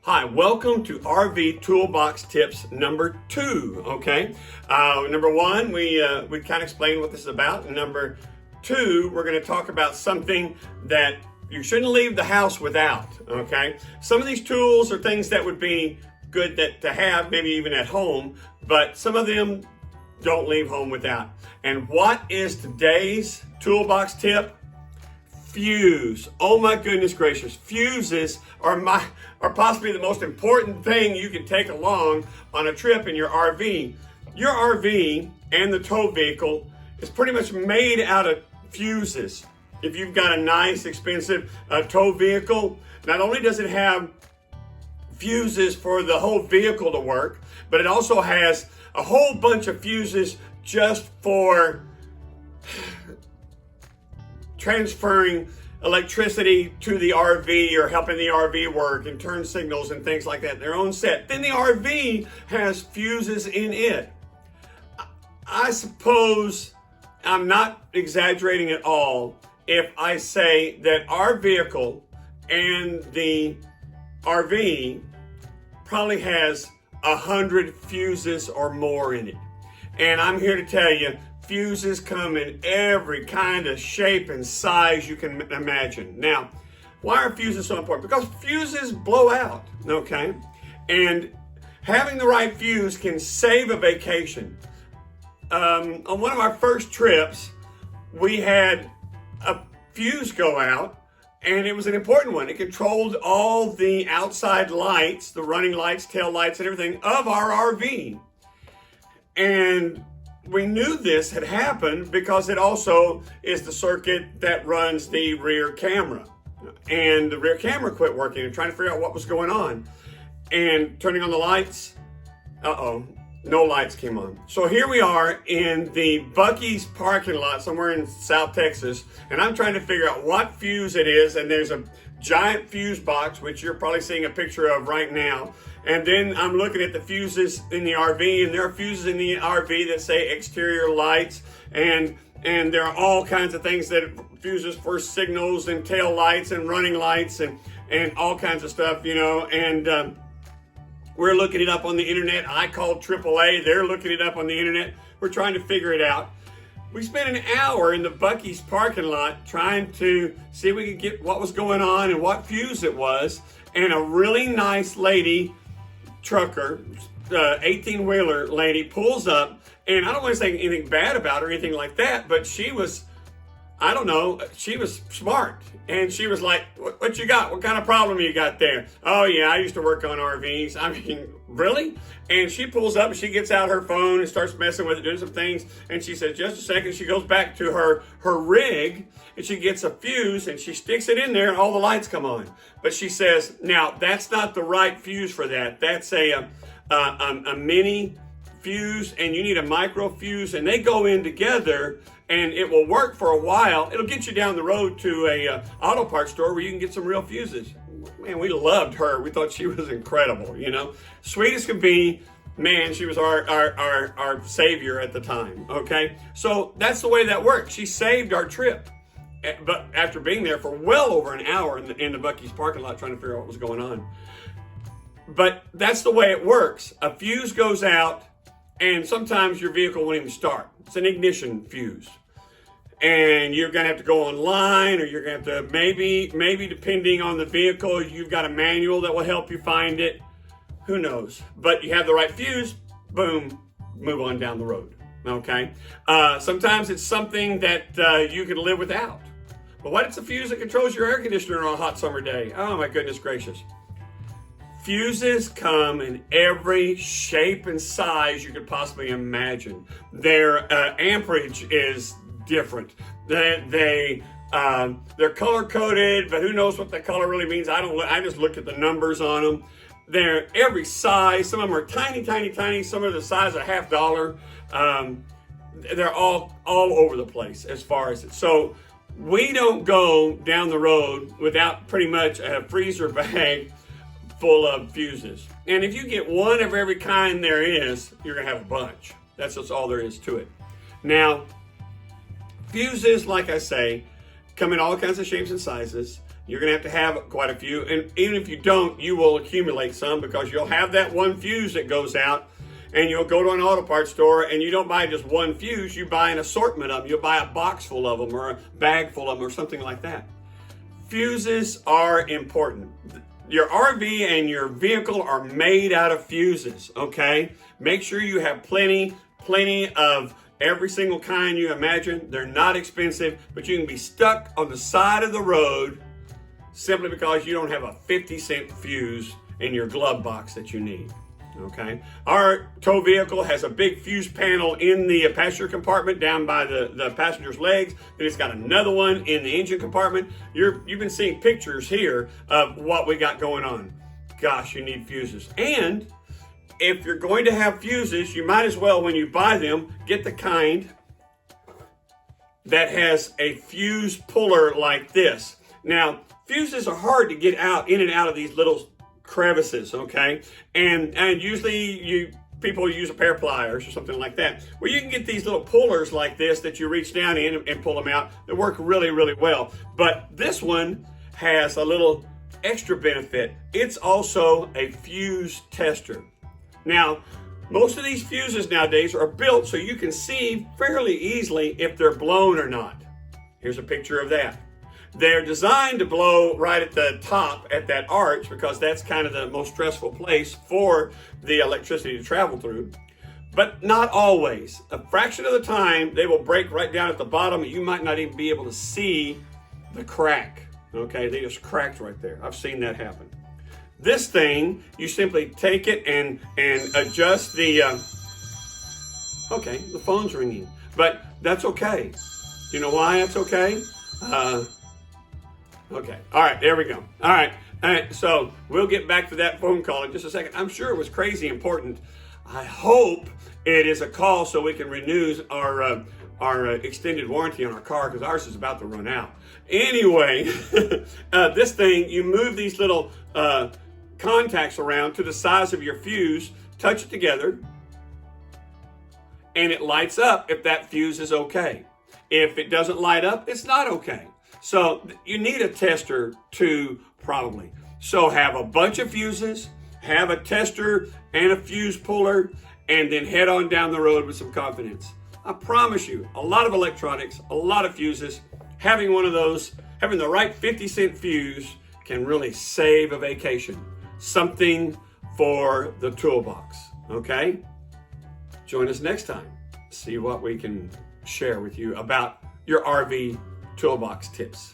Hi, welcome to RV Toolbox Tips number 2, okay? Number 1, we kind of explained what this is about. And number 2, we're going to talk about something that you shouldn't leave the house without, okay? Some of these tools are things that would be good to have, maybe even at home, but some of them don't leave home without. And what is today's toolbox tip? Fuse. Oh my goodness gracious. Fuses are possibly the most important thing you can take along on a trip in your RV. Your RV and the tow vehicle is pretty much made out of fuses. If you've got a nice, expensive tow vehicle, not only does it have fuses for the whole vehicle to work, but it also has a whole bunch of fuses just for transferring electricity to the RV or helping the RV work and turn signals and things like that in their own set. Then the RV has fuses in it. I suppose I'm not exaggerating at all if I say that our vehicle and the RV probably has 100 fuses or more in it. And I'm here to tell you, fuses come in every kind of shape and size you can imagine. Now, why are fuses so important? Because fuses blow out, okay? And having the right fuse can save a vacation. On one of our first trips, we had a fuse go out, and it was an important one. It controlled all the outside lights, the running lights, tail lights, and everything of our RV. And we knew this had happened because it also is the circuit that runs the rear camera. And the rear camera quit working and trying to figure out what was going on. And turning on the lights, no lights came on. So here we are in the Buc-ee's parking lot somewhere in South Texas, and I'm trying to figure out what fuse it is, and there's a giant fuse box, which you're probably seeing a picture of right now. And then I'm looking at the fuses in the RV, and there are fuses in the RV that say exterior lights, and there are all kinds of things that fuses for signals and tail lights and running lights and all kinds of stuff, you know. And we're looking it up on the internet. I called AAA. They're looking it up on the internet. We're trying to figure it out. We spent an hour in the Buc-ee's parking lot trying to see if we could get what was going on and what fuse it was. And a really nice lady, trucker, 18-wheeler lady, pulls up. And I don't want to say anything bad about her or anything like that, but she was, I don't know, she was smart. And she was like, what you got? What kind of problem you got there? Oh yeah, I used to work on RVs. I mean, really? And she pulls up and she gets out her phone and starts messing with it, doing some things. And she says, just a second. She goes back to her rig and she gets a fuse and she sticks it in there and all the lights come on. But she says, now that's not the right fuse for that. That's a mini fuse, and you need a micro fuse, and they go in together, and it will work for a while. It'll get you down the road to a auto parts store where you can get some real fuses. Man, we loved her. We thought she was incredible, you know. Sweet as could be. Man, she was our savior at the time, okay? So that's the way that worked. She saved our trip. But after being there for well over an hour in the Buc-ee's parking lot trying to figure out what was going on. But that's the way it works. A fuse goes out, and sometimes your vehicle won't even start. It's an ignition fuse. And you're gonna have to go online, or you're gonna have to, maybe depending on the vehicle, you've got a manual that will help you find it. Who knows? But you have the right fuse, boom, move on down the road, okay? Sometimes it's something that you can live without. But what if it's a fuse that controls your air conditioner on a hot summer day? Oh my goodness gracious. Fuses come in every shape and size you could possibly imagine. Their amperage is different. They're color coded, but who knows what the color really means? I just look at the numbers on them. They're every size. Some of them are tiny, tiny, tiny. Some are the size of $50. They're all over the place as far as it. So we don't go down the road without pretty much a freezer bag full of fuses. And if you get one of every kind there is, you're gonna have a bunch. That's just all there is to it. Now, fuses, like I say, come in all kinds of shapes and sizes. You're going to have quite a few, and even if you don't, you will accumulate some because you'll have that one fuse that goes out, and you'll go to an auto parts store and you don't buy just one fuse, you buy an assortment of them. You'll buy a box full of them or a bag full of them or something like that. Fuses are important. Your RV and your vehicle are made out of fuses, okay? Make sure you have plenty of every single kind you imagine. They're not expensive, but you can be stuck on the side of the road simply because you don't have a 50-cent fuse in your glove box that you need. Okay. Our tow vehicle has a big fuse panel in the passenger compartment down by the passenger's legs. Then it's got another one in the engine compartment. You've been seeing pictures here of what we got going on. Gosh, you need fuses. And if you're going to have fuses, you might as well, when you buy them, get the kind that has a fuse puller like this. Now, fuses are hard to get in and out of these little crevices, okay? And usually people use a pair of pliers or something like that. Well, you can get these little pullers like this that you reach down in and pull them out. They work really, really well. But this one has a little extra benefit. It's also a fuse tester. Now, most of these fuses nowadays are built so you can see fairly easily if they're blown or not. Here's a picture of that. They're designed to blow right at the top at that arch because that's kind of the most stressful place for the electricity to travel through. But not always. A fraction of the time, they will break right down at the bottom and you might not even be able to see the crack. Okay, they just cracked right there. I've seen that happen. This thing, you simply take it and adjust the, okay, the phone's ringing, but that's okay. You know why that's okay? Okay, all right, there we go. All right, so we'll get back to that phone call in just a second. I'm sure it was crazy important. I hope it is a call so we can renew our extended warranty on our car because ours is about to run out. Anyway, this thing, you move these little contacts around to the size of your fuse, touch it together, and it lights up if that fuse is okay. If it doesn't light up, it's not okay. So you need a tester too, probably. So have a bunch of fuses, have a tester and a fuse puller, and then head on down the road with some confidence. I promise you, a lot of electronics, a lot of fuses, having one of those, having the right 50-cent fuse can really save a vacation. Something for the toolbox, okay? Join us next time. See what we can share with you about your RV toolbox tips.